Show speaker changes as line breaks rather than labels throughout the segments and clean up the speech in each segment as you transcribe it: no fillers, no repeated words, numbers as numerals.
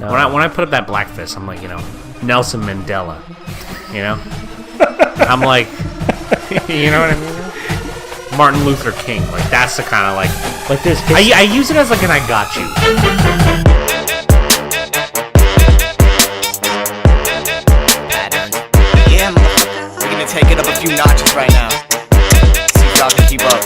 No.
When I put up that black fist, I'm like, Nelson Mandela. I'm like, you know what I mean? Martin Luther King. Like, that's the kind of like
this.
I use it as like an I got you.
Yeah, motherfucker. We're gonna take it up a few notches right now. See if y'all can keep up.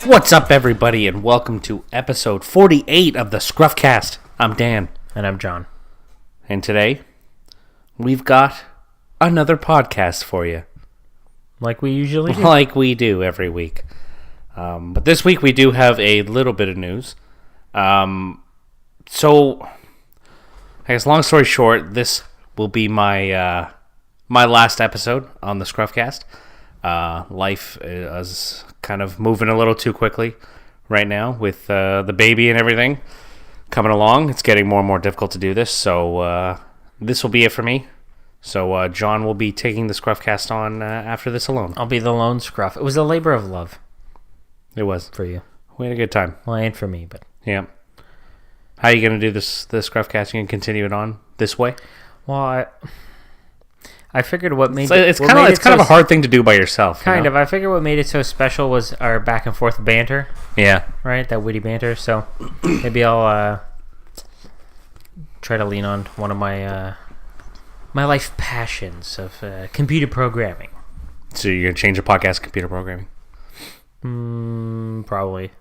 What's up, everybody, and welcome to episode 48 of the ScruffCast. I'm Dan.
And I'm John.
And today, we've got another podcast for you.
Like we usually do.
Like we do every week. But this week we do have a little bit of news. So, I guess long story short, this will be my my last episode on the ScruffCast. Life is kind of moving a little too quickly right now with the baby and everything coming along. It's getting more and more difficult to do this, so this will be it for me. So John will be taking the ScruffCast on after this alone.
I'll be the lone scruff. It was a labor of love.
It was.
For you.
We had a good time.
Well, it ain't for me, but...
Yeah. How are you going to do the ScruffCast? You going to continue it on this way?
Well, I figured what made
it's kind of a hard thing to do by yourself.
Kind of. I figured what made it so special was our back and forth banter.
Yeah.
Right? That witty banter. So maybe I'll try to lean on one of my my life passions of computer programming.
So you're going to change the podcast to computer programming?
Probably.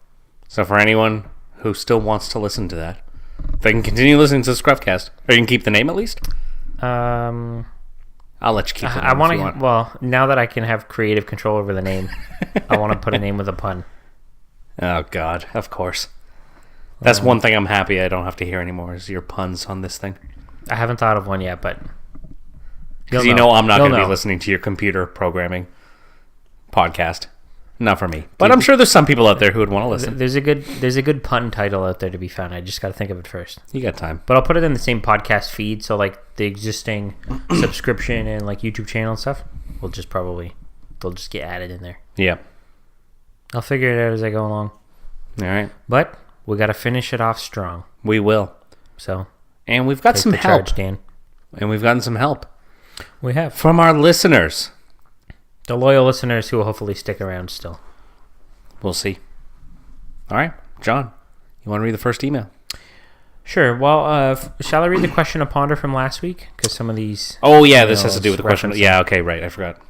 So for anyone who still wants to listen to that, they can continue listening to the ScruffCast. Or you can keep the name at least? I'll let you keep the name if you want.
Well, now that I can have creative control over the name, I want to put a name with a pun.
Oh, God. Of course. That's one thing I'm happy I don't have to hear anymore is your puns on this thing.
I haven't thought of one yet, but...
Because you know I'm not going to be listening to your computer programming podcast. Not for me. But I'm sure there's some people out there who would want to listen.
There's a good pun title out there to be found. I just got to think of it first.
You got time.
But I'll put it in the same podcast feed, so like the existing subscription and like YouTube channel and stuff will just they'll just get added in there.
Yeah.
I'll figure it out as I go along.
All right.
But we got to finish it off strong.
We will.
So.
And we've got some help.
Charge, Dan.
And we've gotten some help.
We have.
From our listeners.
The loyal listeners who will hopefully stick around still.
We'll see. All right. John, you want to read the first email?
Sure. Well, shall I read the question to ponder from last week? Because some of these...
Oh, yeah. This has to do with the question. Yeah, okay. Right. I forgot.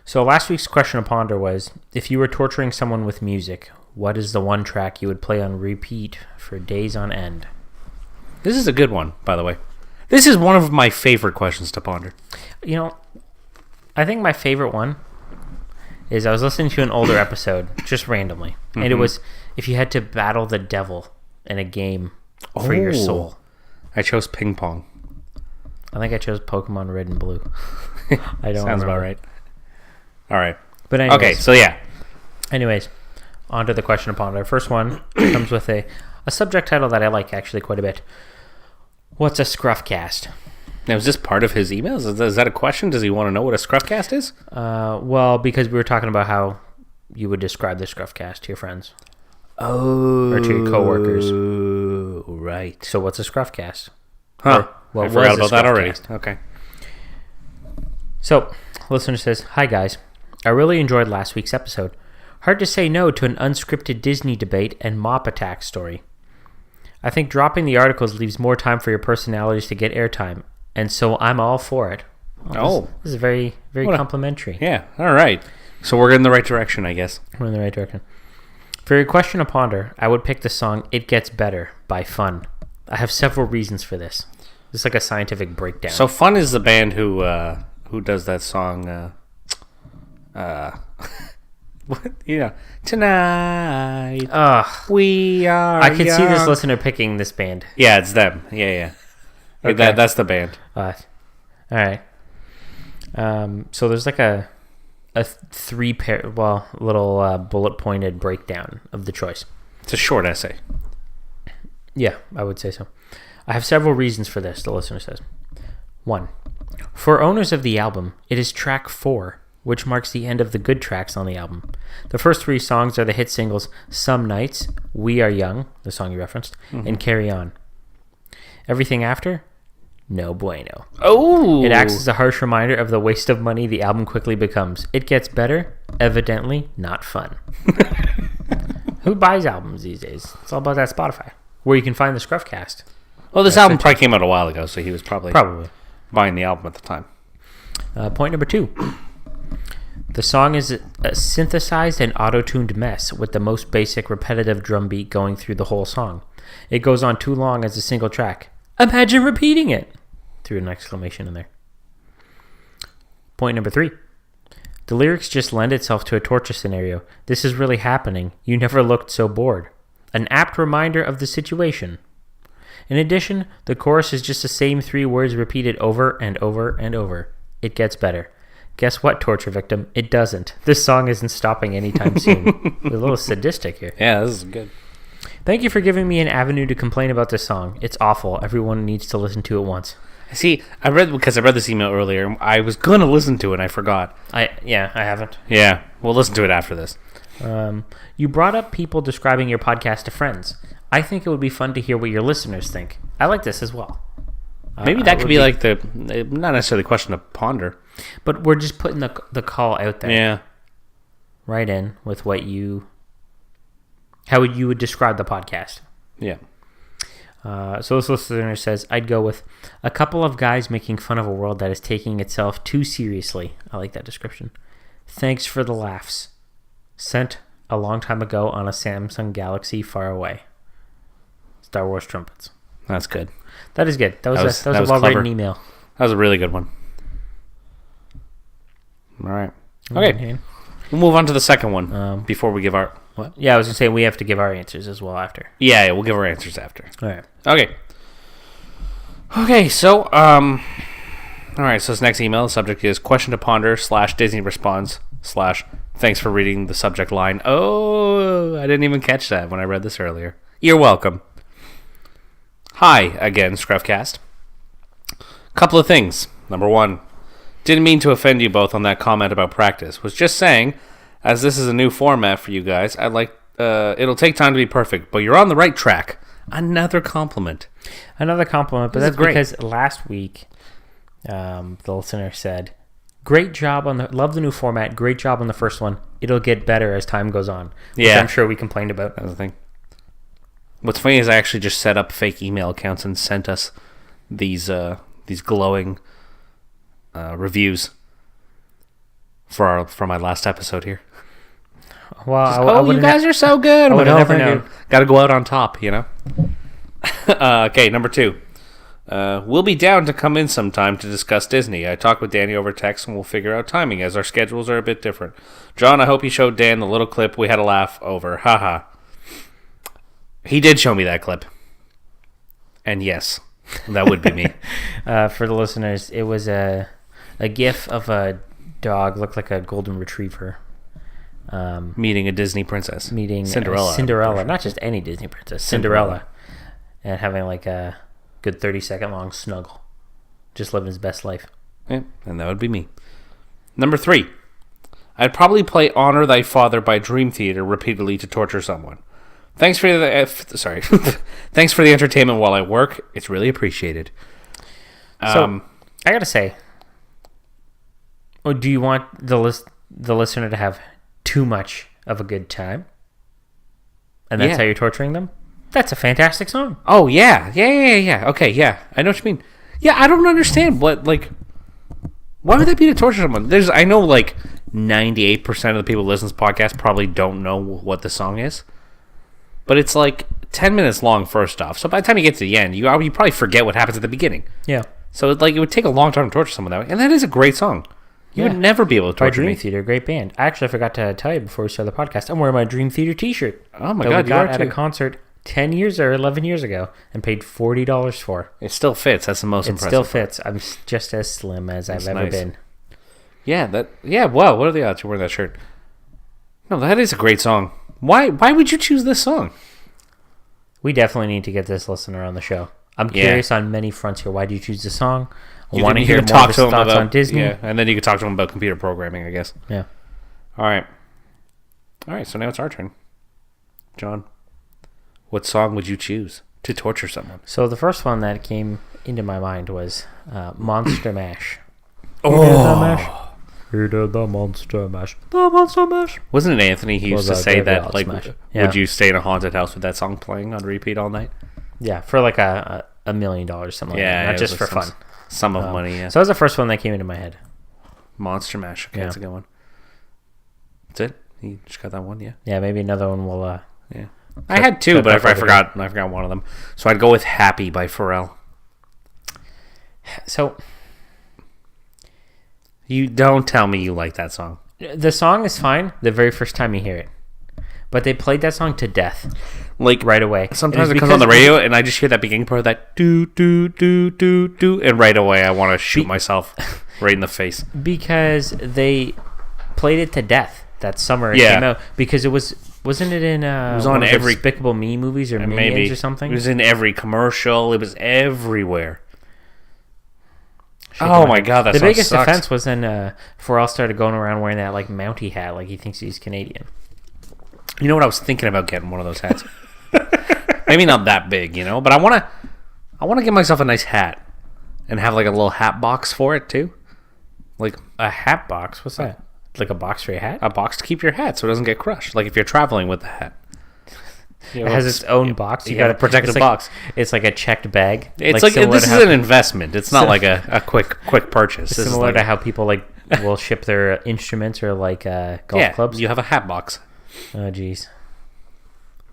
So last week's question to ponder was, if you were torturing someone with music, what is the one track you would play on repeat for days on end?
This is a good one, by the way. This is one of my favorite questions to ponder.
You know, I think my favorite one is I was listening to an older episode, just randomly, and it was if you had to battle the devil in a game for your soul.
I chose ping pong.
I think I chose Pokemon Red and Blue. I don't
Sounds
remember.
about right. All right.
But anyways,
okay, so yeah.
Anyways, on to the question to ponder. First one comes with a subject title that I like actually quite a bit. What's a ScruffCast?
Now, is this part of his emails? Is that a question? Does he want to know what a ScruffCast is?
Well, because we were talking about how you would describe the ScruffCast to your friends.
Oh.
Or to your coworkers.
Oh, right.
So what's a ScruffCast?
Huh.
Well,
I forgot about that already. Okay.
So, listener says, Hi guys. I really enjoyed last week's episode. Hard to say no to an unscripted Disney debate and mop attack story. I think dropping the articles leaves more time for your personalities to get airtime, and so I'm all for it. Well, this is very, very complimentary.
Yeah, all right. So we're in the right direction, I guess.
We're in the right direction. For your question to ponder, I would pick the song It Gets Better by Fun. I have several reasons for this. It's like a scientific breakdown.
So Fun is the band who does that song, what? Yeah. Tonight we are
I could see this
young.
listener picking this band.
Yeah, it's them. Yeah.
Okay.
That's the band.
All right. So there's like a little bullet pointed breakdown of the choice.
It's a short essay.
Yeah, I would say so. I have several reasons for this, the listener says. 1. For owners of the album, it is track 4, which marks the end of the good tracks on the album. The first 3 songs are the hit singles Some Nights, We Are Young, the song you referenced, and Carry On. Everything after, no bueno.
Oh!
It acts as a harsh reminder of the waste of money the album quickly becomes. It gets better, evidently not fun. Who buys albums these days? It's all about that Spotify, where you can find the ScruffCast.
Well, this album probably came out a while ago, so he was probably buying the album at the time.
Point number 2. The song is a synthesized and auto-tuned mess with the most basic repetitive drum beat going through the whole song. It goes on too long as a single track. Imagine repeating it! Threw an exclamation in there. Point number 3. The lyrics just lend itself to a torture scenario. This is really happening. You never looked so bored. An apt reminder of the situation. In addition, the chorus is just the same 3 words repeated over and over and over. It gets better. Guess what, torture victim? It doesn't. This song isn't stopping anytime soon. We're a little sadistic here.
Yeah, this is good.
Thank you for giving me an avenue to complain about this song. It's awful. Everyone needs to listen to it once.
See, I read this email earlier. I was going to listen to it and I forgot.
I haven't.
Yeah, we'll listen to it after this.
You brought up people describing your podcast to friends. I think it would be fun to hear what your listeners think. I like this as well.
Maybe that could be like not necessarily a question to ponder.
But we're just putting the call out there.
Yeah.
Right in with how you would describe the podcast.
Yeah.
So this listener says, I'd go with a couple of guys making fun of a world that is taking itself too seriously. I like that description. Thanks for the laughs. Sent a long time ago on a Samsung Galaxy far away. Star Wars trumpets.
That's good.
That is good. That was a well-written email.
That was a really good one. All right. Okay. We'll move on to the second one before we give our... What?
Yeah, I was going to say we have to give our answers as well after.
Yeah, we'll give our answers after.
All right.
Okay, so... All right, so this next email, the subject is question to ponder / Disney responds / thanks for reading the subject line. Oh, I didn't even catch that when I read this earlier. You're welcome. Hi, again, ScruffCast. Couple of things. Number 1, didn't mean to offend you both on that comment about practice. Was just saying, as this is a new format for you guys, I'd like it'll take time to be perfect, but you're on the right track. Another compliment.
But that's great. Because last week, the listener said, "Great job love the new format. Great job on the first one. It'll get better as time goes on." Which I'm sure we complained about.
That's the thing. What's funny is I actually just set up fake email accounts and sent us these glowing reviews for my last episode here.
Well,
you guys are so good.
I would have never known.
Got to go out on top, you know. Okay, number 2. We'll be down to come in sometime to discuss Disney. I talked with Danny over text and we'll figure out timing as our schedules are a bit different. John, I hope you showed Dan the little clip we had a laugh over. Haha. He did show me that clip. And yes, that would be me.
For the listeners, it was a gif of a dog, looked like a golden retriever.
Meeting a Disney princess.
Meeting
Cinderella.
Not just any Disney princess. Cinderella. And having like a good 30-second long snuggle. Just living his best life.
Yeah, and that would be me. Number 3. I'd probably play Honor Thy Father by Dream Theater repeatedly to torture someone. Thanks for Thanks for the entertainment while I work. It's really appreciated.
So, I gotta say, do you want the listener to have too much of a good time? And that's how you're torturing them? That's a fantastic song.
Oh, yeah. Okay, yeah. I know what you mean. Yeah, I don't understand why would that be to torture someone? I know 98% of the people who listen to this podcast probably don't know what the song is. But it's 10 minutes long, first off. So by the time you get to the end, you probably forget what happens at the beginning.
Yeah.
So it would take a long time to torture someone that way. And that is a great song. You would never be able to torture
Dream Theater, great band. Actually, I forgot to tell you before we started the podcast, I'm wearing my Dream Theater t-shirt.
Oh my God,
we got at a concert 10 years or 11 years ago and paid $40 for.
It still fits. That's the most impressive.
It still fits. I'm just as slim as I've ever been.
Yeah, wow, what are the odds you're wearing that shirt? No, that is a great song. Why would you choose this song?
We definitely need to get this listener on the show. I'm curious on many fronts here. Why do you choose the song? I want to hear more of his thoughts on Disney.
Yeah, and then you could talk to him about computer programming, I guess.
Yeah.
All right, so now it's our turn. John, What song would you choose to torture someone?
So the first one that came into my mind was Monster Mash. He did the Monster Mash. The Monster Mash.
Wasn't it Anthony? He used to say that, like,
Yeah.
would you stay in a haunted house with that song playing on repeat all night?
Yeah, for like $1 million, something like that. Not just for fun.
Sum of money, yeah.
So that was the first one that came into my head.
Monster Mash. Okay, that's a good one. That's it? You just got that one, yeah?
Yeah, maybe another one will...
yeah. I had two, but I forgot one of them. So I'd go with Happy by Pharrell.
So...
You don't tell me you like that song.
The song is fine the very first time you hear it. But they played that song to death.
Like,
right away.
Sometimes it comes on the radio and I just hear that beginning part of that do do do do do, and right away I want to shoot myself right in the face. Because
they played it to death that summer it came out. Because it wasn't it in it was on every Despicable Me movies or Minions or something?
It was in every commercial. It was everywhere. Oh my god, that
the
song
biggest
sucks.
offense was when Pharrell started going around wearing that like Mountie hat, like he thinks he's Canadian.
You know what? I was thinking about getting one of those hats. Maybe not that big, but I want to get myself a nice hat and have like a little hat box for it too. Like
a hat box? What's that? Like a box for your hat?
A box to keep your hat so it doesn't get crushed. Like if you're traveling with the hat.
It has its own box.
You got a protective box.
It's like a checked bag.
It's like this is an investment. It's not like a quick purchase.
It's similar to how people like will ship their instruments or like golf clubs.
You have a hat box.
Oh jeez.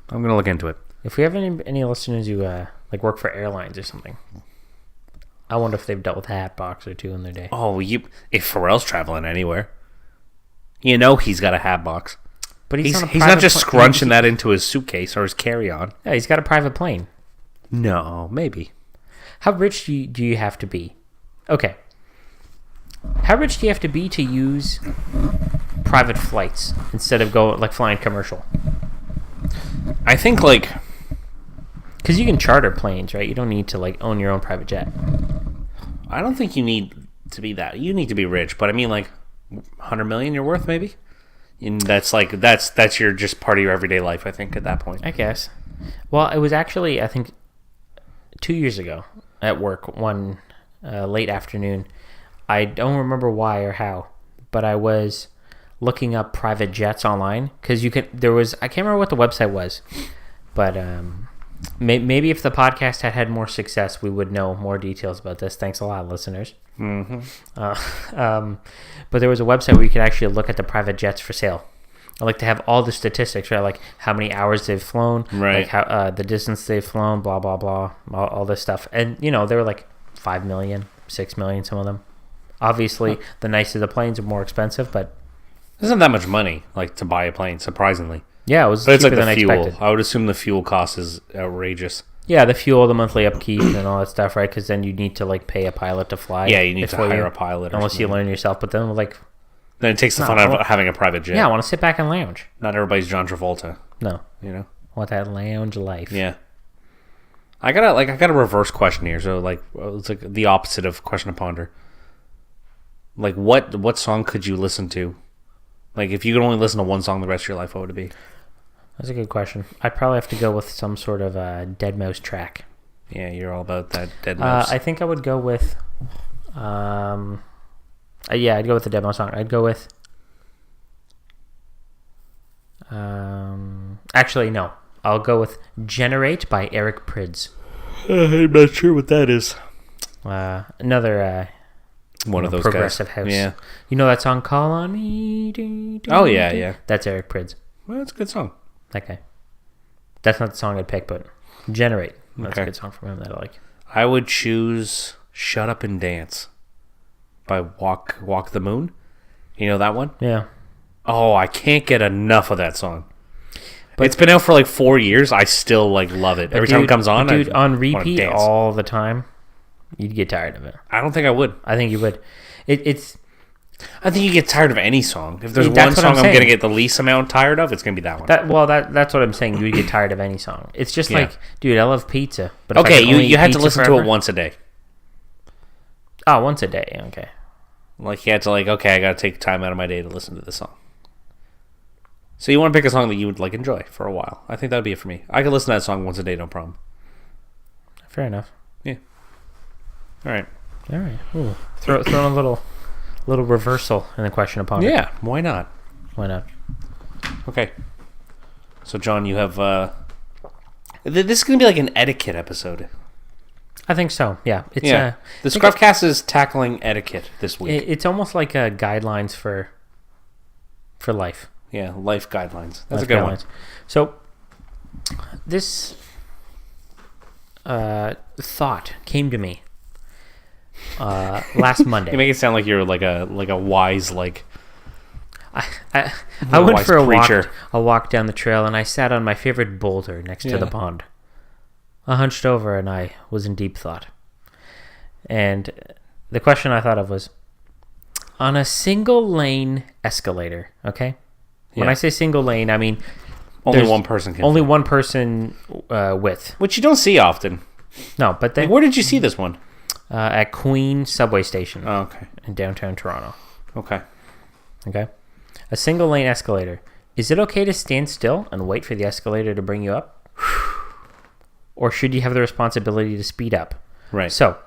I'm gonna look into it.
If we have any listeners who like work for airlines or something, I wonder if they've dealt with a hat box or two in their day.
Oh, if Pharrell's traveling anywhere, he's got a hat box. But he's not just scrunching that into his suitcase or his carry-on.
Yeah, he's got a private plane.
No, maybe.
How rich do you have to be? Okay. How rich do you have to be to use private flights instead of flying commercial?
I think like...
Because you can charter planes, right? You don't need to like own your own private jet.
I don't think you need to be that. You need to be rich, but I mean like 100 million you're worth maybe? And that's your just part of your everyday life, I think, at that point.
I guess. Well, it was actually, I think, 2 years ago at work, one late afternoon. I don't remember why or how, but I was looking up private jets online because I can't remember what the website was, but maybe if the podcast had more success, we would know more details about this. Thanks a lot, listeners.
Mm-hmm.
But there was a website where you could actually look at the private jets for sale. I like to have all the statistics, right? Like how many hours they've flown,
right?
Like how the distance they've flown, blah blah blah, all this stuff. And they were like 5 million, 6 million, some of them. Obviously, the nicer the planes are more expensive, but
isn't that much money like to buy a plane? Surprisingly,
yeah, it was.
But it's like
cheaper
the
than
fuel.
expected.
I would assume the fuel cost is outrageous.
Yeah, the fuel, the monthly upkeep, and all that stuff, right? Because then you need to like pay a pilot to fly.
Yeah, you need to hire a pilot,
unless you learn yourself. But then
then it takes the fun out of having a private jet.
Yeah, I want to sit back and lounge.
Not everybody's John Travolta.
No, I want that lounge life.
Yeah. I got a reverse question here. So it's like the opposite of question to ponder. Like what song could you listen to? Like if you could only listen to one song the rest of your life, what would it be?
That's a good question. I'd probably have to go with some sort of deadmau5 track.
Yeah, you're all about that deadmau5.
I think I would go with I'd go with the deadmau5 song. I'd go with actually no. I'll go with Generate by Eric Prydz.
I'm not sure what that is.
Another
one of those
progressive
guys.
House.
Yeah.
You know that song Call on Me?
Oh yeah.
That's Eric Prydz.
Well, that's a good song.
Okay. That's not the song I'd pick, but Generate. That's a good song from him that I like.
I would choose Shut Up and Dance by Walk the Moon. You know that one?
Yeah.
Oh, I can't get enough of that song. But it's been out for like 4 years. I still love it. Every time it comes on,
on repeat all the time, you'd get tired of it.
I don't think I would.
I think you would.
I think you get tired of any song. If there's one song I'm going to get the least amount tired of, it's going to be that one.
That's what I'm saying. You would get tired of any song. It's just like, dude, I love pizza. But
okay, you had to listen to it once a day.
Oh, once a day. Okay.
Like you had to okay, I got to take time out of my day to listen to this song. So you want to pick a song that you would like enjoy for a while. I think that would be it for me. I could listen to that song once a day, no problem.
Fair enough.
Yeah. All right.
Ooh. Throw in a little reversal in the question upon it.
Yeah, why not?
Why not?
Okay. So, John, you have... this is going to be like an etiquette episode.
I think so, yeah. It's,
the ScruffCast is tackling etiquette this week.
It's almost like guidelines for life.
Yeah, life guidelines. That's
Life
a good
guidelines.
one.
So, this thought came to me last Monday.
You make it sound like you're like a wise
I went for
preacher.
a walk down the trail, and I sat on my favorite boulder next to the pond. I hunched over, and I was in deep thought. And the question I thought of was, on a single lane escalator, okay? When I say single lane, I mean
only one person can.
Only one person width.
Which you don't see often.
No, but they...
Where did you see this one?
At Queen subway station.
Oh, okay.
In downtown Toronto.
Okay.
A single lane escalator. Is it okay to stand still and wait for the escalator to bring you up? Or should you have the responsibility to speed up?
Right.
So,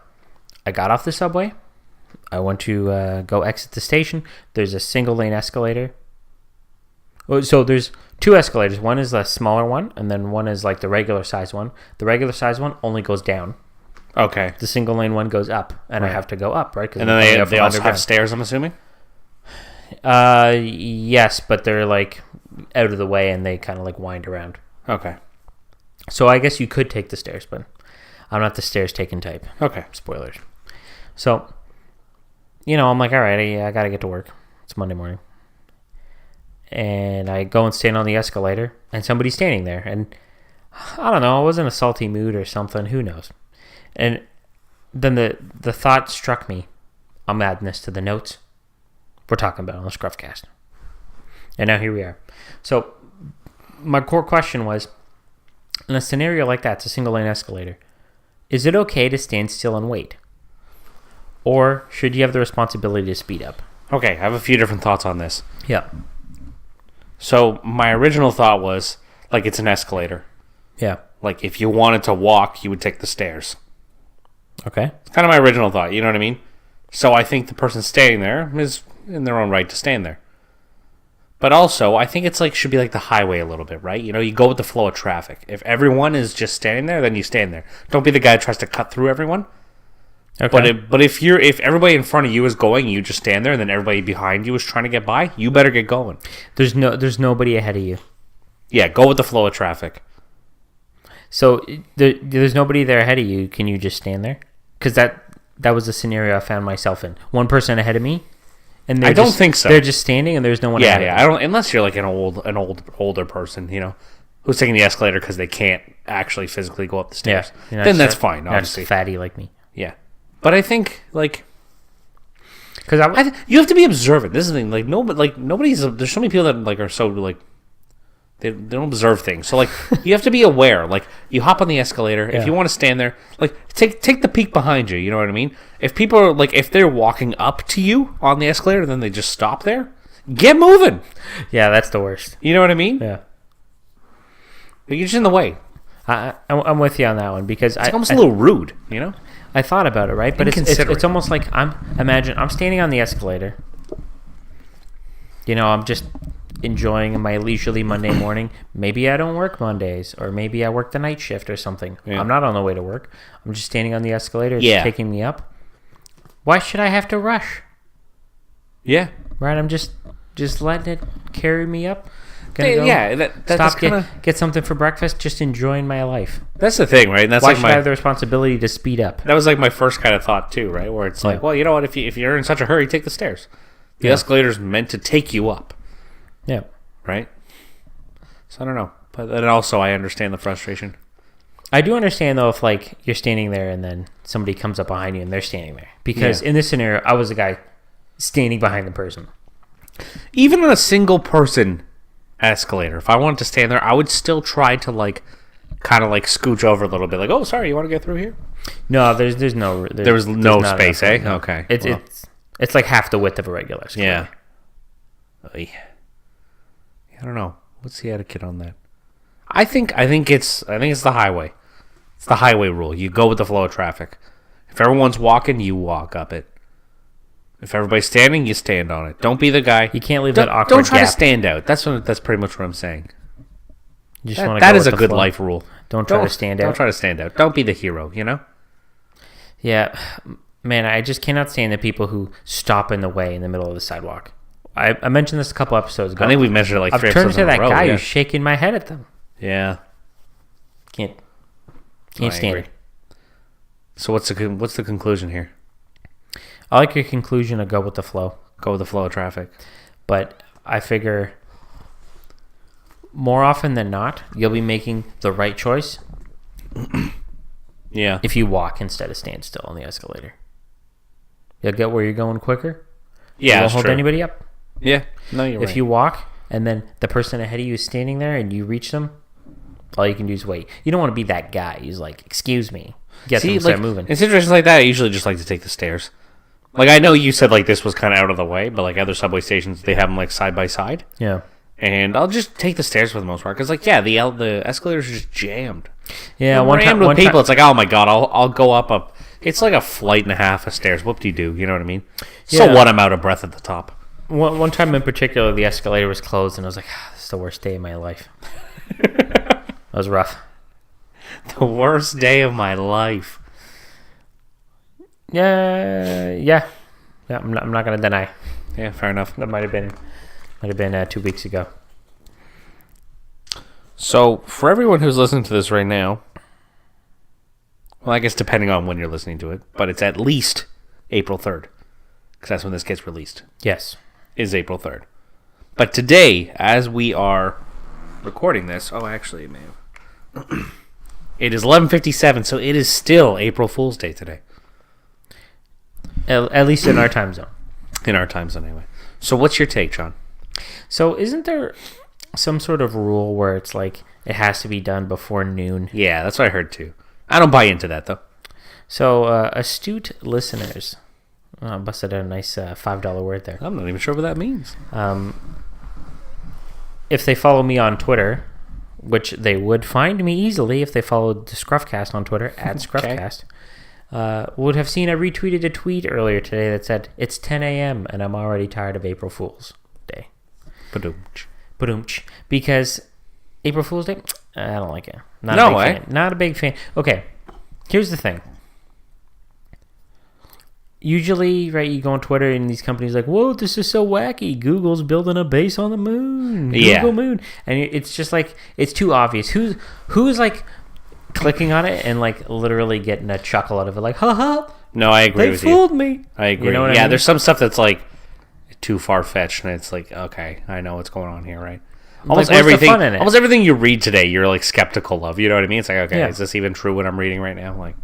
I got off the subway. I went to go exit the station. There's a single lane escalator. So there's two escalators. One is the smaller one, and then one is like the regular size one. The regular size one only goes down.
Okay.
The single lane one goes up, and I have to go up, right?
And then they also have stairs, I'm assuming?
Yes, but they're like out of the way, and they kind of like wind around.
Okay.
So I guess you could take the stairs, but I'm not the stairs taking type.
Okay.
Spoilers. So, I'm like, all right, I got to get to work. It's Monday morning. And I go and stand on the escalator, and somebody's standing there. And I don't know, I was in a salty mood or something. Who knows? And then the thought struck me. I'm adding this to the notes we're talking about on the ScruffCast. And now here we are. So my core question was, in a scenario like that, it's a single lane escalator, is it okay to stand still and wait? Or should you have the responsibility to speed up?
Okay, I have a few different thoughts on this.
Yeah.
So my original thought was, like, it's an escalator.
Yeah.
Like, if you wanted to walk, you would take the stairs.
Okay.
It's kind of my original thought, you know what I mean? So I think the person standing there is in their own right to stand there. But also, I think it's like should be like the highway a little bit, right? You go with the flow of traffic. If everyone is just standing there, then you stand there. Don't be the guy who tries to cut through everyone.
Okay.
But if everybody in front of you is going, you just stand there, and then everybody behind you is trying to get by, you better get going.
There's nobody ahead of you.
Yeah, go with the flow of traffic.
So there's nobody there ahead of you. Can you just stand there? Because that was the snenario I found myself in. One person ahead of me, and
I don't think so.
They're just standing, and there's no one. ahead of
I don't. Unless you're like an older person, who's taking the escalator because they can't actually physically go up the stairs.
Yeah,
then that's fine. Obviously,
not fatty like me.
Yeah, but I think like.
Because
you have to be observant. This is the thing. Like nobody's. There's so many people that like are so like. They don't observe things. So, like, you have to be aware. Like, you hop on the escalator. If you want to stand there, like, take the peek behind you. You know what I mean? If people are, like, if they're walking up to you on the escalator, then they just stop there. Get moving.
Yeah, that's the worst.
You know what I mean?
Yeah.
You're just in the way.
I'm with you on that one because
it's almost a little rude,
I thought about it, right? But it's almost like I'm standing on the escalator. I'm just enjoying my leisurely Monday morning. Maybe I don't work Mondays, or maybe I work the night shift or something. Yeah. I'm not on the way to work. I'm just standing on the escalator. It's taking me up. Why should I have to rush?
Yeah.
Right? I'm just letting it carry me up. Get something for breakfast, just enjoying my life.
That's the thing, right? And that's
why should I have the responsibility to speed up?
That was like my first kind of thought too, right? Where it's like, well, you know what? If you're in such a hurry, take the stairs. The escalator's meant to take you up.
Yeah.
Right? So I don't know. But then also I understand the frustration.
I do understand, though, if like you're standing there and then somebody comes up behind you and they're standing there. Because in this scenario, I was the guy standing behind the person.
Even on a single person escalator, if I wanted to stand there, I would still try to like kind of like scooch over a little bit. Like, oh, sorry, you want to get through here?
No, there's no
space, eh?
No.
Okay.
It's like half the width of a regular escalator.
Yeah. I don't know. What's the etiquette on that? I think it's the highway. It's the highway rule. You go with the flow of traffic. If everyone's walking, you walk up it. If everybody's standing, you stand on it. Don't be the guy.
You can't leave that awkward
Don't try
gap.
to stand out. That's pretty much what I'm saying.
You just wanna
That
go
is
with
a
the
good
flow.
life rule.
Don't try to stand out.
Don't try to stand out. Don't be the hero, you know?
Yeah, man, I just cannot stand the people who stop in the way in the middle of the sidewalk. I mentioned this a couple episodes ago.
I think we've measured it like
I've
3
turned
episodes
into
in a
that
row,
guy
yeah.
who's shaking my head at them.
Yeah.
Can't
I
stand
agree.
it.
So what's the conclusion here?
I like your conclusion to go with the flow,
Go with the flow of traffic.
but I figure more often than not, you'll be making the right choice
Yeah.
if you walk instead of stand still on the escalator. You'll get where you're going quicker. You
Yeah,
won't
that's
hold
true.
anybody up.
Yeah. No, you're
If
right.
you walk and then the person ahead of you is standing there and you reach them, all you can do is wait. You don't want to be that guy who's like, "Excuse me," get them to start moving.
in situations like that, I usually just like to take the stairs. Like, I know you said, like, this was kind of out of the way, but, like, other subway stations, they have them, like, side by side.
Yeah,
And I'll just take the stairs for the most part. Because, like, yeah, the escalators are just jammed.
yeah.
One time with people, it's like, oh, my God, I'll go up. It's like a flight and a half of stairs. Whoop-de-doo, you know what I mean? So
Yeah.
what, I'm out of breath at the top.
One time in particular, the escalator was closed, and I was like, "This is the worst day of my life." That was rough.
The worst day of my life.
Yeah. I'm not gonna deny.
Yeah, fair enough.
That might have been 2 weeks ago.
So, for everyone who's listening to this right now, well, I guess depending on when you're listening to it, but it's at least April 3rd, because that's when this gets released,
Yes.
is April 3rd. But today, as we are recording this, actually, it may have. It is 11:57, so it is still April Fool's Day today.
At least in our time zone.
In our time zone, anyway. So what's your take, John?
So isn't there some sort of rule where it's like it has to be done before noon?
Yeah, that's what I heard, too. I don't buy into that, though.
So astute listeners, busted out a nice $5 word there.
I'm not even sure what that means.
If they follow me on Twitter, which they would find me easily if they followed the ScruffCast on Twitter, at ScruffCast, would have seen I retweeted a tweet earlier today that said, "It's 10 a.m. and I'm already tired of April Fool's Day." Ba-doomch. Because April Fool's Day, I don't like it. Not
No
a big
way.
fan. Not a big fan. Okay, here's the thing. Usually, right, you go on Twitter and these companies are like, "Whoa, this is so wacky. Google's building a base on the moon.
Yeah.
Google Moon." And it's just like, it's too obvious. Who's like clicking on it and like literally getting a chuckle out of it, like, "Ha ha,
No, I agree
they
with you.
fooled me."
I agree.
You know what I
Yeah,
mean?
there's some stuff that's like too far fetched, and it's like, okay, I know what's going on here, right? Almost
what's the
everything.
fun in it?
Almost everything you read today, you're like skeptical of. You know what I mean? It's like, okay,
Yeah.
is this even true? What I'm reading right now, like,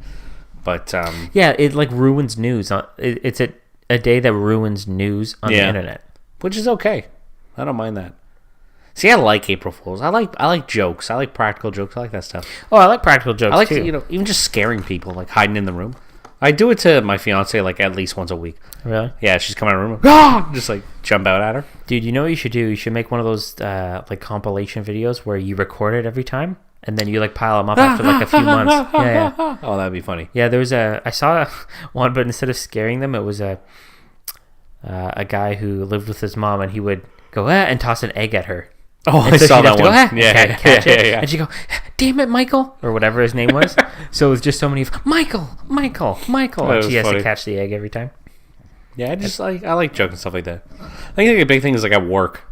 but
Yeah, it like ruins news. It's a day that ruins news on the internet.
which is okay. I don't mind that. See, I like April Fools. I like jokes. I like practical jokes. I like that stuff.
Oh, I like practical jokes
I like
too.
even just scaring people, like hiding in the room. I do it to my fiance like at least once a week.
Really?
Yeah, she's coming out of the room, ah! Just like jump out at her.
Dude, you know what you should do? You should make one of those like compilation videos where you record it every time, and then you like pile them up after like a few months. Yeah.
Oh, that'd be funny.
Yeah, there was I saw one, but instead of scaring them, it was a guy who lived with his mom, and he would go and toss an egg at her.
Oh,
And
I
so
saw
she'd
that
have to
one.
go, catch it,
yeah.
and she'd go, "Damn it, Michael," or whatever his name was. So it was just so many of Michael,
That
and
was
she has
funny.
to catch the egg every time.
Yeah, I like joking and stuff like that. I think a big thing is like at work.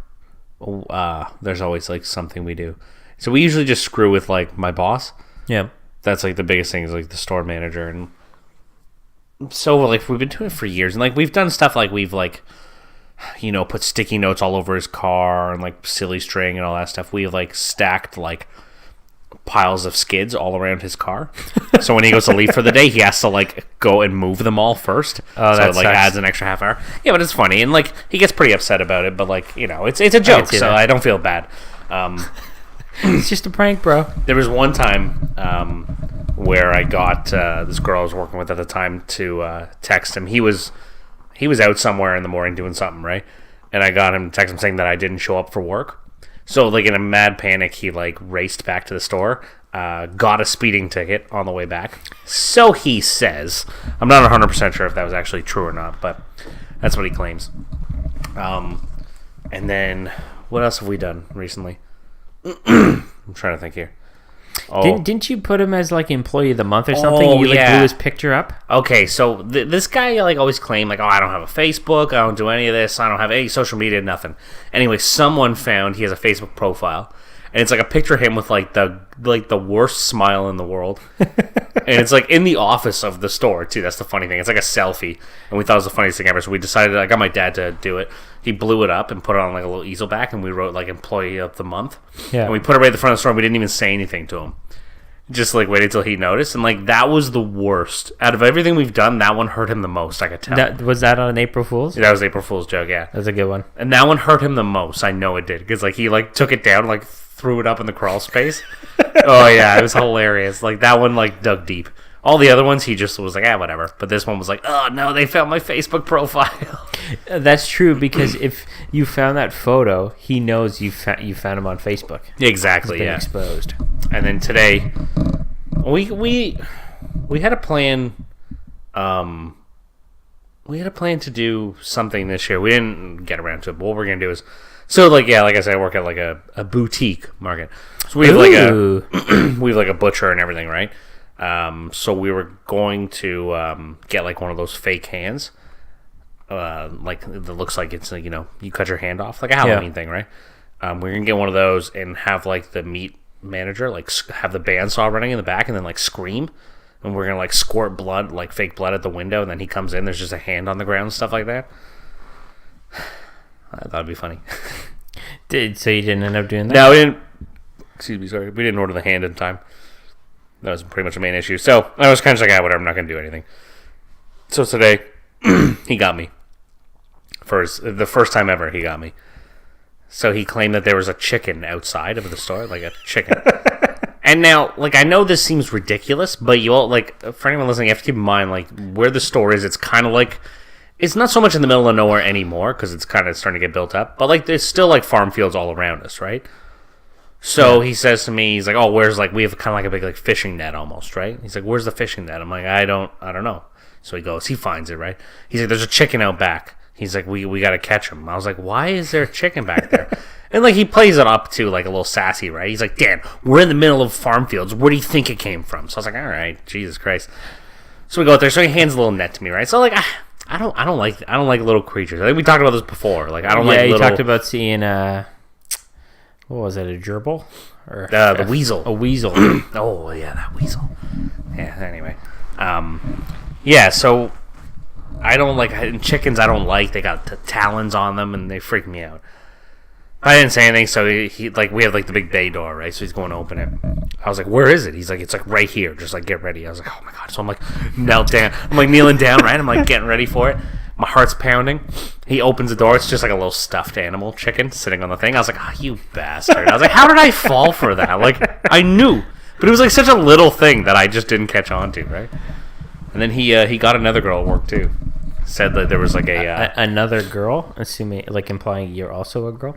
There's always like something we do. So we usually just screw with like my boss.
Yeah.
That's like the biggest thing is like the store manager, and so like we've been doing it for years, and like we've done stuff like we've like, you know, put sticky notes all over his car and like silly string and all that stuff. We've like stacked like piles of skids all around his car. So when he goes to leave for the day, he has to like go and move them all first.
Oh,
so
that
it like
sucks.
adds an extra half hour. Yeah, but it's funny, and like he gets pretty upset about it, but like, you know, it's a joke,
see
so
that.
I don't feel bad.
It's just a prank, bro.
There was one time where I got this girl I was working with at the time to text him. He was out somewhere in the morning doing something, right? And I got him to text him saying that I didn't show up for work. So, like, in a mad panic, he, like, raced back to the store, got a speeding ticket on the way back. So he says. I'm not 100% sure if that was actually true or not, but that's what he claims. And then, what else have we done recently? I'm trying to think here. Oh.
Didn't you put him as like employee of the month or something? You like blew his picture up.
Okay, so this guy like always claimed like, oh, I don't have a Facebook, I don't do any of this, I don't have any social media, nothing. Anyway, someone found he has a Facebook profile, and it's like a picture of him with like the worst smile in the world, and it's like in the office of the store too. That's the funny thing. It's like a selfie, and we thought it was the funniest thing ever. So we decided. I got my dad to do it. He blew it up and put it on like a little easel back, and we wrote like employee of the month.
Yeah.
And we put it right at the front of the store, and we didn't even say anything to him. Just like waited till he noticed, and like that was the worst. Out of everything we've done, that one hurt him the most, I could tell.
Was that on an April Fool's?
Yeah, that was April Fool's joke, yeah.
That's a good one.
And that one hurt him the most, I know it did. Because like he like took it down and like threw it up in the crawl space. Oh yeah, it was hilarious. Like that one like dug deep. All the other ones, he just was like, whatever. But this one was like, oh, no, they found my Facebook profile.
That's true, because if you found that photo, he knows you found him on Facebook.
Exactly,
He's been
yeah.
exposed.
And then today, we had a plan. We had a plan to do something this year. We didn't get around to it, but what we're going to do is... So, like, yeah, like I said, I work at, like, a boutique market. So we have, we have, like, a butcher and everything, right? So we were going to get like one of those fake hands, like that looks like it's you know, you cut your hand off, like a Halloween thing, right? We're gonna get one of those and have like the meat manager like have the bandsaw running in the back and then like scream, and we're gonna like squirt blood, like fake blood at the window, and then he comes in, there's just a hand on the ground and stuff like that. I thought it'd be funny.
So you didn't end up doing that?
No, we didn't. Excuse me, sorry, we didn't order the hand in time. That was pretty much the main issue. So I was kind of like, whatever, I'm not going to do anything. So today, he got me. The first time ever, he got me. So he claimed that there was a chicken outside of the store, like a chicken. And now, like, I know this seems ridiculous, but you all, like, for anyone listening, you have to keep in mind, like, where the store is, it's kind of like, it's not so much in the middle of nowhere anymore, because it's kind of starting to get built up, but, like, there's still, like, farm fields all around us, right? So he says to me, he's like, oh, where's, like, we have kind of like a big, like, fishing net almost, right? He's like, where's the fishing net? I'm like, I don't know. So he goes, he finds it, right? He's like, there's a chicken out back. He's like, we got to catch him. I was like, why is there a chicken back there? And, like, he plays it up, too, like, a little sassy, right? He's like, Dan, we're in the middle of farm fields. Where do you think it came from? So I was like, all right, Jesus Christ. So we go out there. So he hands a little net to me, right? So, like, I don't like little creatures. I think we talked about this before. Like, I don't like little...
Yeah, you talked about seeing, what was it, a gerbil?
Or the weasel.
A weasel.
Oh, yeah, that weasel. Yeah, anyway. Yeah, so I don't like... Chickens I don't like. They got the talons on them, and they freak me out. I didn't say anything, so he like, we have, like, the big bay door, right? So he's going to open it. I was like, where is it? He's like, it's, like, right here. Just, like, get ready. I was like, oh, my God. So I'm, like, knelt down. I'm, like, kneeling down, right? I'm, like, getting ready for it. My heart's pounding. He opens the door. It's just like a little stuffed animal chicken sitting on the thing. I was like, oh, you bastard. I was like, how did I fall for that? Like, I knew. But it was like such a little thing that I just didn't catch on to, right? And then he got another girl at work, too. Said that there was like
another girl? Assuming, like, implying you're also a girl?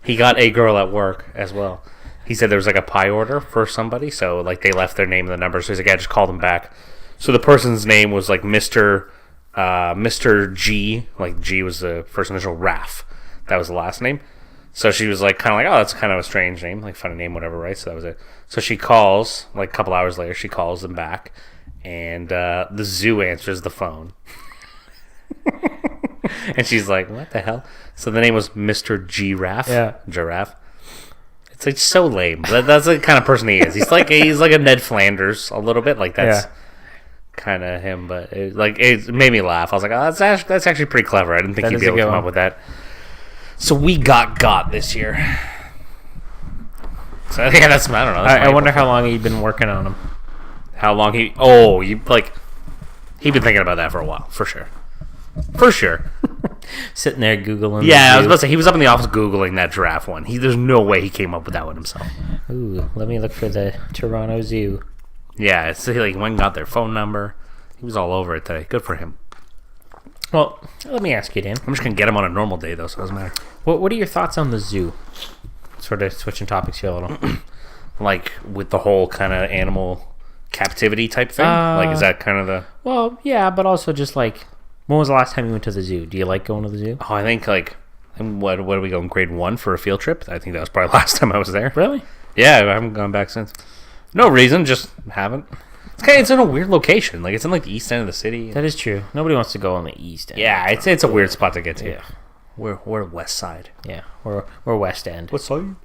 He got a girl at work as well. He said there was like a pie order for somebody. So, like, they left their name and the number. So he's like, I just called them back. So the person's name was like Mr. G, like G was the first initial, Raff. That was the last name. So she was like, kind of like, oh, that's kind of a strange name, like funny name, whatever, right? So that was it. So she calls, like a couple hours later, she calls them back, and the zoo answers the phone. And she's like, what the hell? So the name was Mr. Giraffe. Yeah. Giraffe. It's like so lame. That's the kind of person he is. He's like a Ned Flanders a little bit. Like that's... Yeah. Kind of him, but it made me laugh. I was like, oh, that's actually pretty clever. I didn't think he'd be able to come up with that. So we got this year. So yeah, I don't know.
I wonder how long he'd been working on him.
How long he'd been thinking about that for a while, for sure. For sure.
Sitting there Googling.
Yeah, I was about to say, he was up in the office Googling that giraffe one. There's no way he came up with that one himself.
Ooh, let me look for the Toronto Zoo.
Yeah, so he went and got their phone number. He was all over it today. Good for him.
Well, let me ask you, Dan.
I'm just going to get them on a normal day, though, so it doesn't matter.
What are your thoughts on the zoo? Sort of switching topics here a little.
Like, with the whole kind of animal captivity type thing? Like, is that kind of the...
Well, yeah, but also just like, when was the last time you went to the zoo? Do you like going to the zoo?
Oh, I think, like, what are we going, grade 1 for a field trip? I think that was probably last time I was there.
Really?
Yeah, I haven't gone back since. No reason, just haven't. It's in a weird location. Like, it's in, like, the east end of the city.
That is true. Nobody wants to go on the east end.
Yeah, it's a weird spot to get to.
Yeah.
We're west side.
Yeah, we're west end.
West side?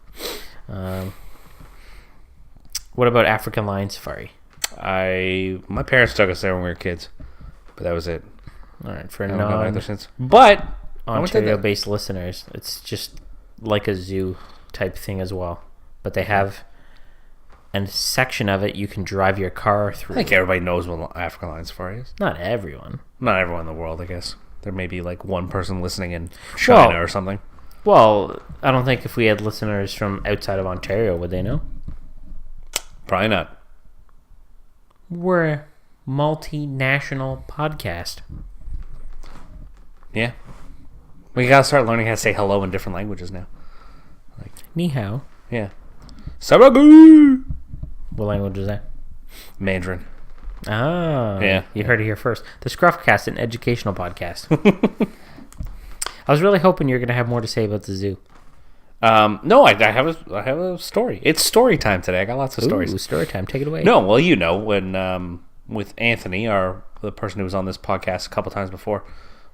What about African Lion Safari?
My parents took us there when we were kids, but that was it.
All right, for
I haven't gone back there
non
since. But
Ontario-based listeners, it's just like a zoo type thing as well. But they have a section of it you can drive your car through.
I think everybody knows what African Lion Safari is.
Not everyone.
Not everyone in the world, I guess. There may be like one person listening in China or something.
Well, I don't think if we had listeners from outside of Ontario, would they know?
Probably not.
We're a multinational podcast.
Yeah. We gotta start learning how to say hello in different languages now.
Like ni hao.
Yeah. Sabagu!
What language is that?
Mandarin.
Oh.
Yeah.
You heard it here first. The ScruffCast, an educational podcast. I was really hoping you were going to have more to say about the zoo.
No, I have a story. It's story time today. I got lots of stories.
Ooh, story time. Take it away.
No, well, when with Anthony, the person who was on this podcast a couple times before,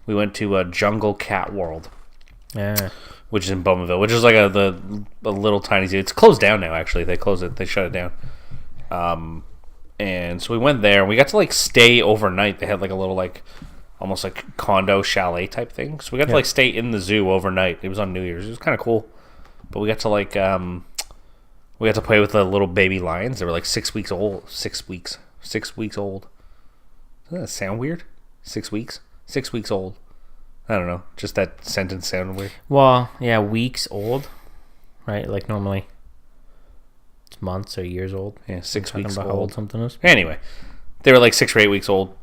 we went to Jungle Cat World.
Yeah.
Which is in Bowmanville, which is like a little tiny zoo. It's closed down now, actually. They closed it. They shut it down. And so we went there, and we got to like stay overnight. They had like a little like almost like condo chalet type thing. So we got to like stay in the zoo overnight. It was on New Year's. It was kind of cool. But we got to like we got to play with the little baby lions. They were like 6 weeks old. 6 weeks. 6 weeks old. Doesn't that sound weird? 6 weeks. 6 weeks old. I don't know. Just that sentence sounded weird.
Well, yeah, weeks old, right? Like normally, it's months or years old.
Yeah, 6 weeks
about
old.
how old something is.
Anyway, they were like 6 or 8 weeks old,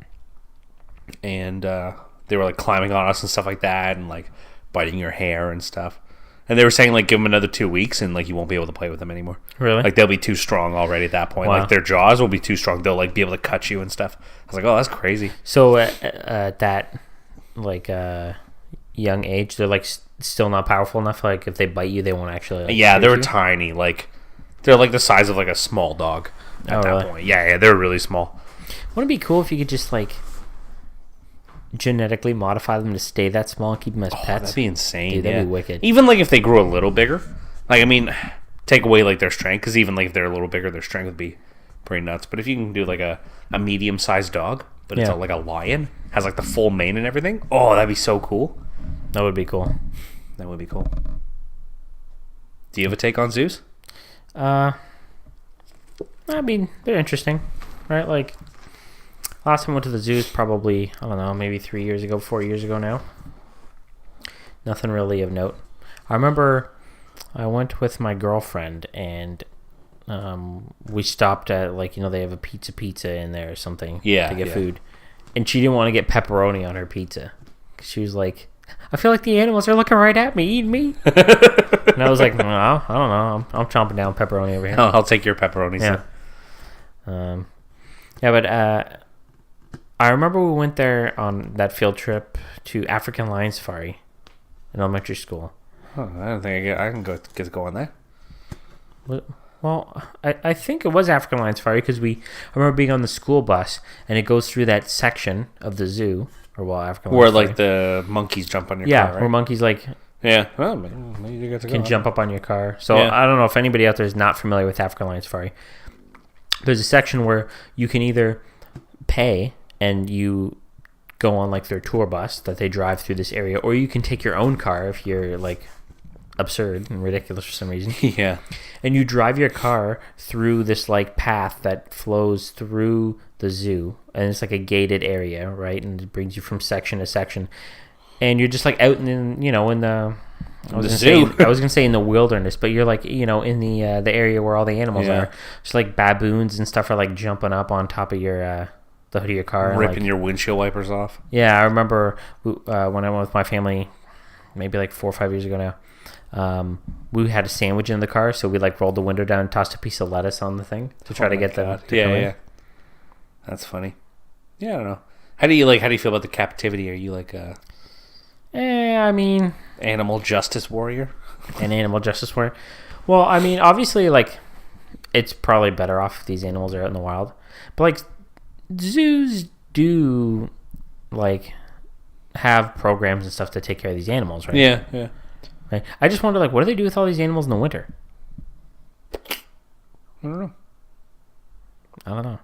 and they were like climbing on us and stuff like that, and like biting your hair and stuff. And they were saying like give them another 2 weeks, and like you won't be able to play with them anymore.
Really?
Like they'll be too strong already at that point.
Wow.
Like their jaws will be too strong. They'll like be able to cut you and stuff. I was like, oh, that's crazy.
So at that like young age, they're like still not powerful enough. Like if they bite you, they won't actually. Like,
Yeah, they were
you?
tiny. Like they're like the size of like a small dog at that point. Yeah, they're really small.
Wouldn't it be cool if you could just like genetically modify them to stay that small and keep them as pets?
That'd be insane.
Dude, that'd be wicked.
Even like if they grew a little bigger, like I mean, take away like their strength, because even like if they're a little bigger, their strength would be pretty nuts. But if you can do like a medium-sized dog, but it's like a lion, has like the full mane and everything, oh, that'd be so cool.
That would be cool.
That would be cool. Do you have a take on zoos?
I mean, they're interesting, right? Like last time I went to the zoo is probably, I don't know, maybe 3 years ago, 4 years ago now. Nothing really of note. I remember I went with my girlfriend, and we stopped at, like, you know, they have a pizza in there or something to get food. And she didn't want to get pepperoni on her pizza. She was like, I feel like the animals are looking right at me, eating me. And I was like, no, I don't know. I'm chomping down pepperoni over here.
I'll take your pepperoni.
Yeah. But I remember we went there on that field trip to African Lion Safari in elementary school.
Oh, I don't think I can get to go on that.
Well, I think it was African Lion Safari because I remember being on the school bus and it goes through that section of the zoo, African Lion
Where
Safari.
like the monkeys jump on your car, right?
Where monkeys like
well, maybe you get to
can
go
jump up on your car. So I don't know if anybody out there is not familiar with African Lion Safari. There's a section where you can either pay and you go on like their tour bus that they drive through this area, or you can take your own car if you're like absurd and ridiculous for some reason.
Yeah.
And you drive your car through this like path that flows through the zoo, and it's like a gated area, right? And it brings you from section to section, and you're just like out in the I was gonna say in the wilderness, but you're like, you know, in the area where all the animals are. Just like baboons and stuff are like jumping up on top of your the hood of your car.
Ripping your windshield wipers off.
Yeah, I remember when I went with my family, maybe like 4 or 5 years ago now. We had a sandwich in the car, so we like rolled the window down and tossed a piece of lettuce on the thing to try to get them to come in.
That's funny. Yeah, I don't know. How do you feel about the captivity? Are you like
I mean,
animal justice warrior?
An animal justice warrior? Well, I mean, obviously, like, it's probably better off if these animals are out in the wild. But like, zoos do like have programs and stuff to take care of these animals, right?
Yeah.
Right? I just wonder, like, what do they do with all these animals in the winter?
I don't
know.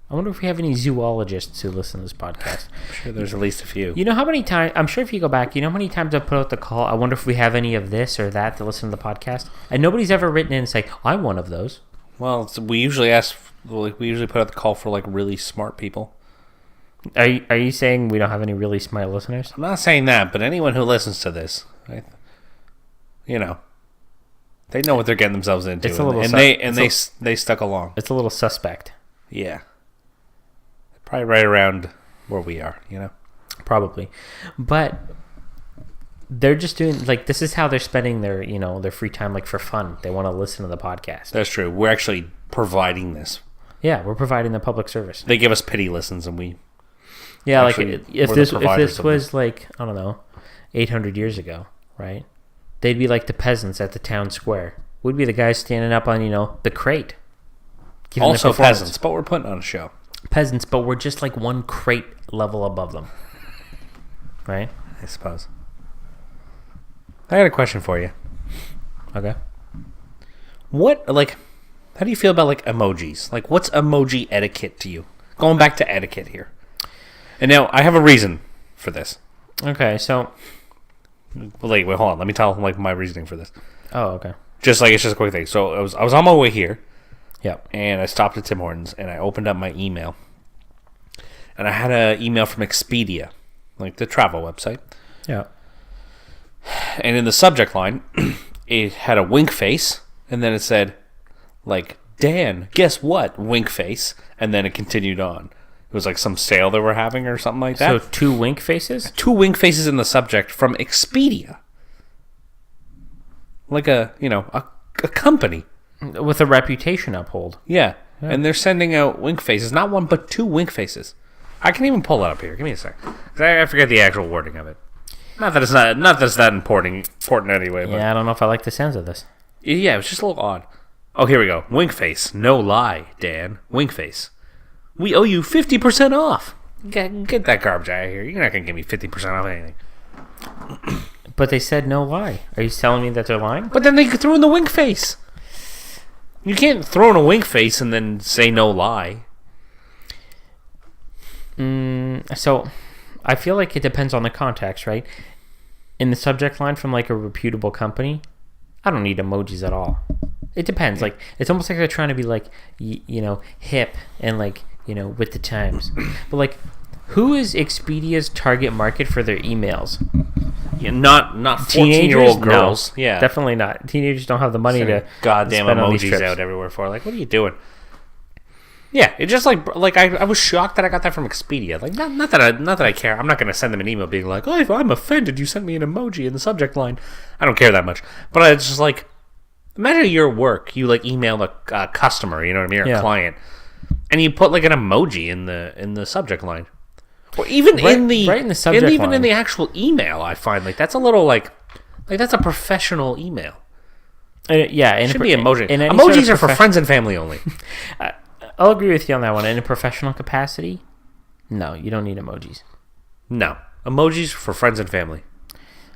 I wonder if we have any zoologists who listen to this podcast.
I'm sure there's at least a few.
You know how many times, I'm sure if you go back, you know how many times I've put out the call, I wonder if we have any of this or that to listen to the podcast? And nobody's ever written in and say, I'm one of those.
Well, we usually put out the call for like really smart people.
Are you saying we don't have any really smart listeners?
I'm not saying that, but anyone who listens to this, right, they know what they're getting themselves into.
It's a little
they stuck along.
It's a little suspect.
Yeah. Probably right around where we are,
Probably. But they're just doing, like, this is how they're spending their, their free time, like, for fun. They want to listen to the podcast.
That's true. We're actually providing this.
Yeah, we're providing the public service.
They give us pity listens, and we...
Yeah, actually, like, if this was, like, I don't know, 800 years ago, right? They'd be like the peasants at the town square. We'd be the guys standing up on, the crate.
Also peasants, but we're putting on a show.
Peasants, but we're just like one crate level above them. Right?
I suppose. I got a question for you.
Okay.
How do you feel about, like, emojis? Like, what's emoji etiquette to you? Going back to etiquette here. And now, I have a reason for this.
Okay, so...
Wait, hold on. Let me tell, like, my reasoning for this.
Oh, okay.
It's just a quick thing. So, I was on my way here.
Yep.
And I stopped at Tim Hortons, and I opened up my email. And I had an email from Expedia, like the travel website.
Yeah.
And in the subject line, it had a wink face, and then it said, like, Dan, guess what? Wink face. And then it continued on. It was like some sale they were having or something like that.
So 2 wink faces?
2 wink faces in the subject from Expedia. Like a company.
With a reputation uphold.
Yeah. And they're sending out wink faces. Not 1, but 2 wink faces. I can even pull it up here. Give me a sec. 'Cause I forget the actual wording of it. Not that it's that important anyway. But
yeah, I don't know if I like the sounds of this.
Yeah, it was just a little odd. Oh, here we go. Wink face. No lie, Dan. Wink face. We owe you 50% off. Get that garbage out of here. You're not going to give me 50% off anything.
But they said no lie. Are you telling me that they're lying?
But then they threw in the wink face. You can't throw in a wink face and then say no lie.
So, I feel like it depends on the context, right? In the subject line from, like, a reputable company, I don't need emojis at all. It depends. Like, it's almost like they're trying to be, like, hip and, like, with the times. But, like, who is Expedia's target market for their emails?
Yeah, not 14-year-old girls.
No,
yeah,
definitely not. Teenagers don't have the money to
goddamn
spend on these
emojis
trips.
out everywhere for. Like, what are you doing? Yeah, it just like I was shocked that I got that from Expedia. Like, not that I care. I'm not going to send them an email being like, "Oh, I'm offended you sent me an emoji in the subject line." I don't care that much. But it's just like, imagine your work. You like email a customer, you know what I mean, or a client, and you put like an emoji in the subject line, or even in the subject line. Even in the actual email. I find like that's a little like that's a professional email.
Yeah,
it should be emoji. Emojis are for friends and family only.
I'll agree with you on that one. In a professional capacity, no, you don't need emojis.
No. Emojis for friends and family.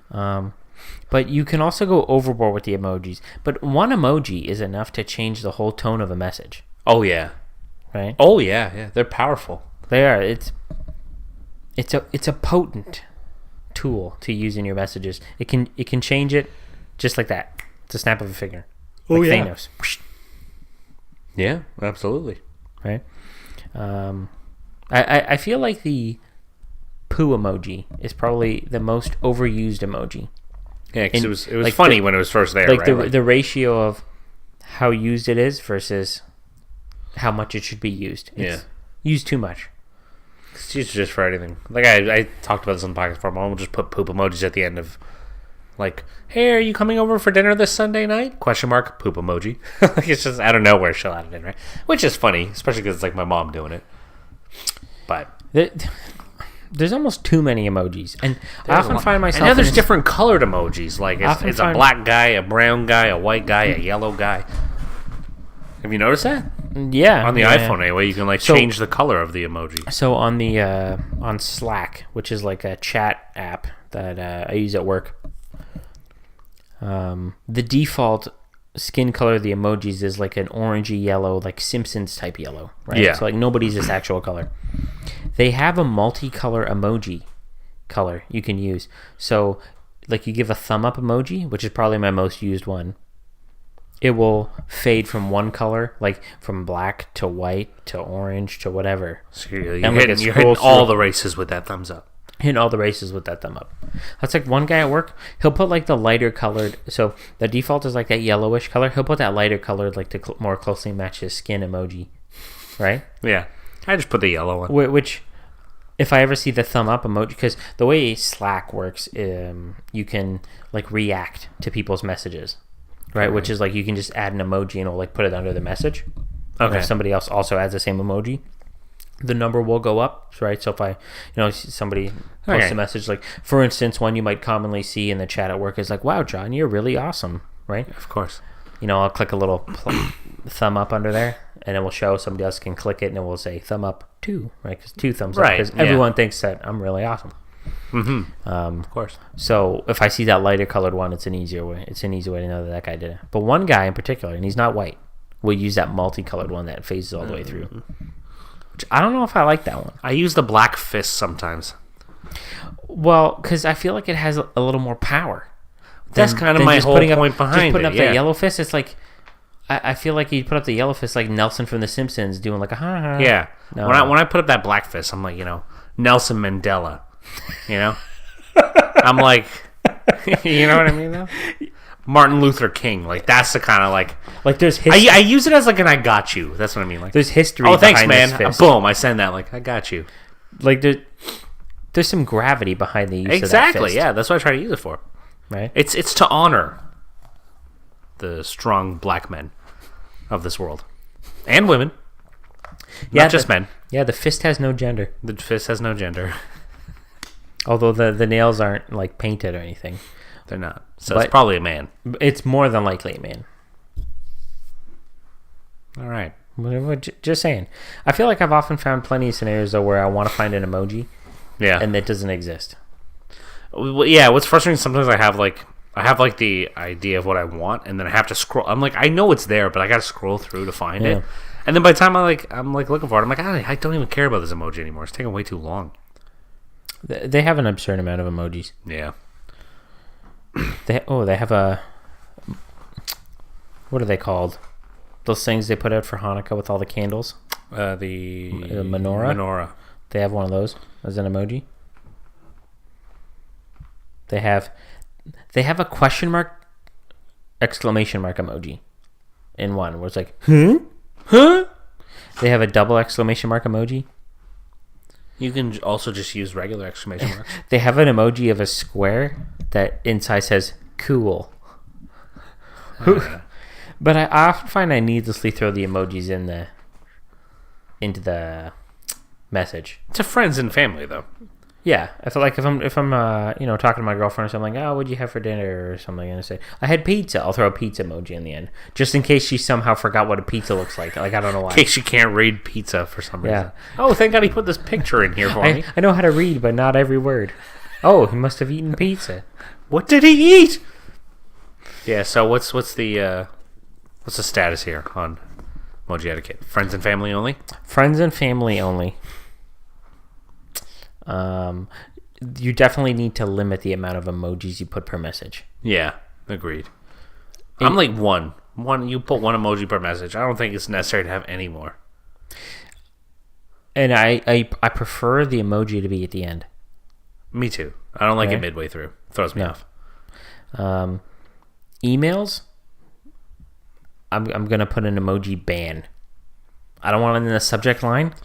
But you can also go overboard with the emojis. But one emoji is enough to change the whole tone of a message.
Oh, yeah.
Right?
Oh, yeah. They're powerful.
They are. It's a potent tool to use in your messages. It can change it just like that. It's a snap of a finger.
Oh,
like
yeah.
Thanos.
Yeah, absolutely.
Right? I feel like the poo emoji is probably the most overused emoji.
Yeah, because it was like funny when it was first there,
like
right?
The ratio of how used it is versus how much it should be used. It's used too much.
It's used just for anything. Like I talked about this on the podcast before. Mom will just put poop emojis at the end of, like, hey, are you coming over for dinner this Sunday night? Question mark, poop emoji. It's just out of nowhere she'll add it in, right? Which is funny, especially because it's like my mom doing it. But
there's almost too many emojis, and I often find myself.
And now there's different colored emojis. Like it's a black guy, a brown guy, a white guy, a yellow guy. Have you noticed that?
Yeah,
on the iPhone anyway, you can change the color of the emoji.
So on the on Slack, which is like a chat app that I use at work, the default skin color of the emojis is like an orangey yellow, like Simpsons type yellow, right?
Yeah.
So like nobody's this actual color. They have a multicolor emoji color you can use. So like you give a thumb up emoji, which is probably my most used one. It will fade from one color, like from black to white to orange to whatever.
So you're hitting all the races with that thumbs up.
Hitting all the races with that thumb up. That's like one guy at work. He'll put like the lighter colored. So the default is like that yellowish color. He'll put that lighter colored, like to more closely match his skin emoji, right?
Yeah, I just put the yellow one.
Which, if I ever see the thumb up emoji, because the way Slack works, you can like react to people's messages. Right, which is like you can just add an emoji and it'll like put it under the message. Okay. And if somebody else also adds the same emoji, the number will go up, right? So if I, somebody posts a message, like for instance, one you might commonly see in the chat at work is like, "Wow, John, you're really awesome," right?
Of course.
I'll click a little thumb up under there, and it will show. Somebody else can click it, and it will say thumb up 2, right? Because 2 thumbs up, because everyone thinks that I'm really awesome.
Mm-hmm. Of course.
So if I see that lighter colored one, it's an easy way to know that guy did it. But one guy in particular, and he's not white, will use that multicolored one that phases all the way through. Which I don't know if I like that one.
I use the black fist sometimes.
Well, because I feel like it has a little more power.
That's kind of my whole point behind it.
Just putting up that yellow fist, it's like I feel like you put up the yellow fist like Nelson from The Simpsons doing like a ha ha.
Yeah.
No.
When I put up that black fist, I'm like, Nelson Mandela. I'm like, you know what I mean though? Martin Luther King, like that's the kind of like
there's history.
I use it as like an I got you. That's what I mean. Like
there's history.
Oh, thanks, man.
This fist.
Boom! I send that like I got you.
Like there's some gravity behind the use of that
exactly.
fist.
Yeah, that's what I try to use it for.
Right.
It's to honor the strong black men of this world and women. Not just men.
Yeah, the fist has no gender.
The fist has no gender.
Although the nails aren't like painted or anything.
They're not. So it's probably a man.
It's more than likely a man.
All right.
Just saying. I feel like I've often found plenty of scenarios though where I want to find an emoji.
Yeah.
And that doesn't exist.
Well, yeah, what's frustrating sometimes I have the idea of what I want and then I have to scroll. I'm like, I know it's there, but I got to scroll through to find it. And then by the time I'm looking for it, I'm like, I don't even care about this emoji anymore. It's taking way too long.
They have an absurd amount of emojis.
Yeah.
They have a... What are they called? Those things they put out for Hanukkah with all the candles?
The
menorah?
Menorah.
They have one of those as an emoji. They have a question mark, exclamation mark emoji in one where it's like, huh? They have a double exclamation mark emoji.
You can also just use regular exclamation marks.
They have an emoji of a square that inside says cool. But I often find I needlessly throw the emojis into the message.
To friends and family, though.
Yeah, I feel like if I'm talking to my girlfriend or something, like, oh, what'd you have for dinner or something, and I say I had pizza, I'll throw a pizza emoji in the end, just in case she somehow forgot what a pizza looks like. Like I don't know why.
In case she can't read pizza for some reason. Oh, thank God he put this picture in here for me.
I know how to read, but not every word. Oh, he must have eaten pizza.
What did he eat? Yeah. So what's the status here on emoji etiquette? Friends and family only.
Friends and family only. You definitely need to limit the amount of emojis you put per message.
Yeah, agreed. I'm like one. You put one emoji per message. I don't think it's necessary to have any more.
And I prefer the emoji to be at the end.
Me too. I don't like it midway through. Throws me off.
Emails. I'm gonna put an emoji ban. I don't want it in the subject line.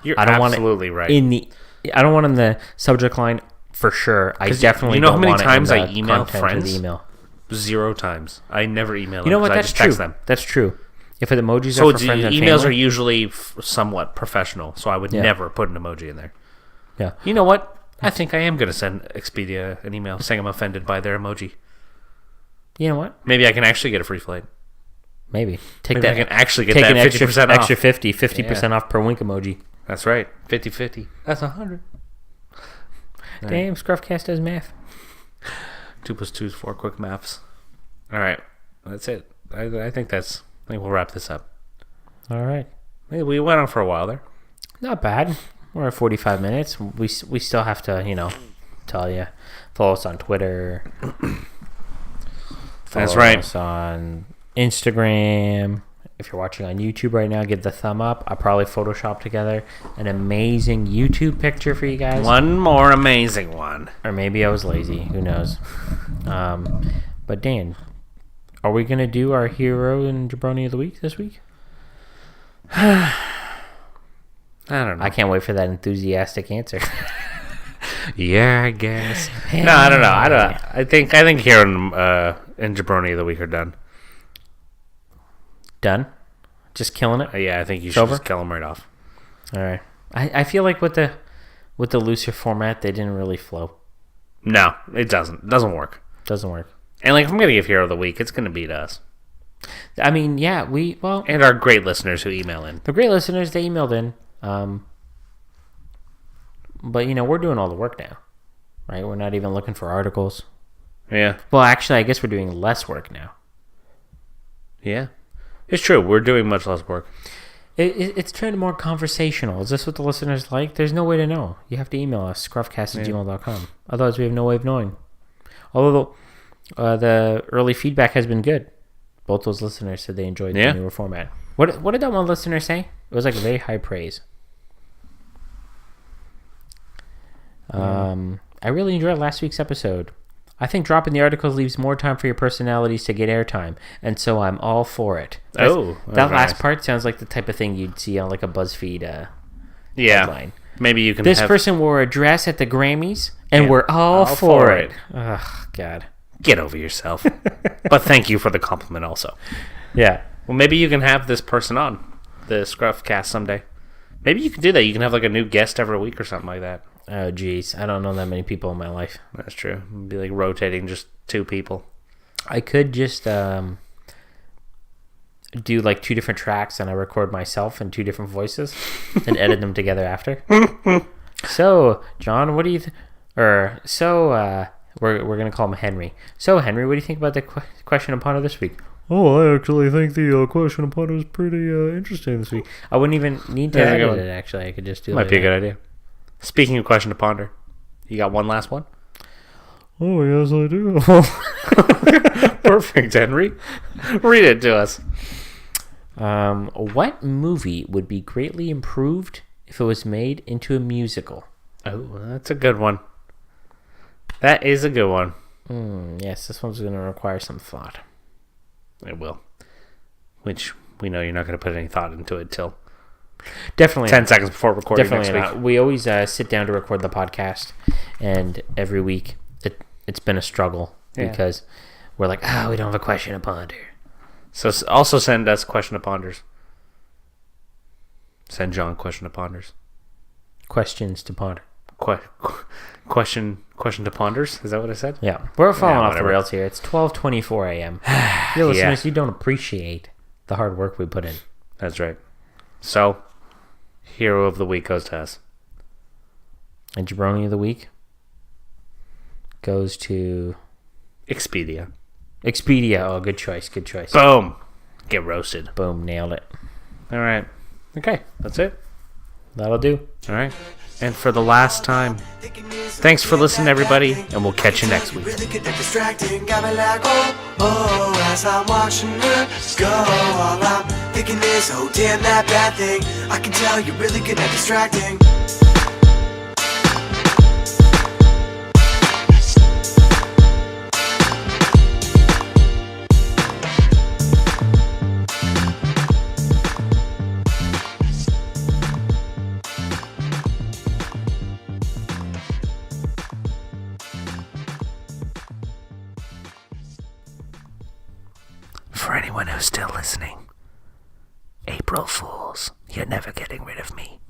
You're
I don't
absolutely
want it
right.
I don't want in the subject line for sure. I definitely
you know
don't
how many
want it
times
in
I
the
email
content of
friends?
the email.
0 times. I never email them.
You know what?
I
That's
just
true.
text them.
That's true. If the emojis
So
are for friends and
emails
family,
are usually somewhat professional, so I would never put an emoji in there.
yeah.
You know what? I think I am going to send Expedia an email saying I'm offended by their emoji.
You know what?
Maybe I can actually get a free flight.
Maybe
Maybe I can actually get
take
that
an
50% off.
extra 50% off per wink emoji.
That's right. 50-50. That's 100.
Damn, ScruffCast does math.
2 + 2 is 4. Quick maths. All right. That's it. I think we'll wrap this up.
All right.
We went on for a while there.
Not bad. We're at 45 minutes. We still have to, tell you. Follow us on Twitter.
That's right.
Follow us on Instagram. If you're watching on YouTube right now, give the thumb up. I probably Photoshopped together an amazing YouTube picture for you guys.
One more amazing one.
Or maybe I was lazy. Who knows? But Dan, are we going to do our hero and jabroni of the week this week?
I don't know.
I can't wait for that enthusiastic answer.
Yeah, I guess. No, I don't know. I think Hero and Jabroni of the Week are done.
Done? Just killing it?
Yeah, I think you
It's
should
over?
just kill them right off.
All right. I feel like with the looser format, they didn't really flow.
No, it doesn't. It doesn't work.
Doesn't work.
And if I'm gonna give Hero of the Week, it's gonna beat us
I mean, yeah,
and our great listeners who email in.
the great listeners, they emailed in. But, we're doing all the work now, right? We're not even looking for articles.
Yeah,
Well, actually, I guess we're doing less work now.
yeah, it's true. We're doing much less work.
It's turned more conversational. Is this what the listeners like? There's no way to know. You have to email us, scruffcast@gmail.com. Otherwise, we have no way of knowing. Although the early feedback has been good. Both those listeners said they enjoyed the newer format. What did that one listener say? It was like very high praise. I really enjoyed last week's episode. I think dropping the articles leaves more time for your personalities to get airtime, and so I'm all for it. That last
nice.
part sounds like the type of thing you'd see on like a BuzzFeed headline.
Maybe you can.
This person wore a dress at the Grammys, and we're all for it. Ugh, God.
Get over yourself. But thank you for the compliment also.
Yeah.
Well, maybe you can have this person on the ScruffCast someday. Maybe you can do that. You can have like a new guest every week or something like that.
Oh, geez. I don't know that many people in my life.
That's true. It'd be like rotating just 2 people.
I could just do like 2 different tracks, and I record myself in 2 different voices and edit them together after. So, John, what do you we're going to call him Henry. So, Henry, what do you think about the question and ponder this week? Oh, I actually think the question and ponder was pretty interesting this week. I wouldn't even need to edit it, actually. I could just do it.
Might be a good idea. Speaking of question to ponder, you got one last one?
Oh, yes, I do.
Perfect, Henry. Read it to us.
What movie would be greatly improved if it was made into a musical?
Oh, that's a good one. That is a good one.
Yes, this one's going to require some thought.
It will. Which we know you're not going to put any thought into it till
Definitely
10
not.
seconds before recording
Definitely
next
not.
week.
We always sit down to record the podcast, and every week it's been a struggle because we're like, we don't have a question to ponder.
So also send us question to ponders. Send John question to ponders.
Questions to ponder.
Question to ponders? Is that what I said?
Yeah, we're falling off the
whatever.
rails here. It's 12:24 a.m. Your listeners, you don't appreciate the hard work we put in.
That's right. So, Hero of the Week goes to us.
And Jabroni of the Week goes to
Expedia.
Expedia. Oh, good choice. Good choice.
Boom. Get roasted.
Boom. Nailed it.
All right. Okay. That's it.
That'll do.
All right. And for the last time, thanks for listening, everybody, and we'll catch you next week.
Really good at distracting, got me like, oh, as I'm watching her go. All I'm thinking is, oh, damn, that bad thing. I can tell you're really good at distracting.
You're never getting rid of me.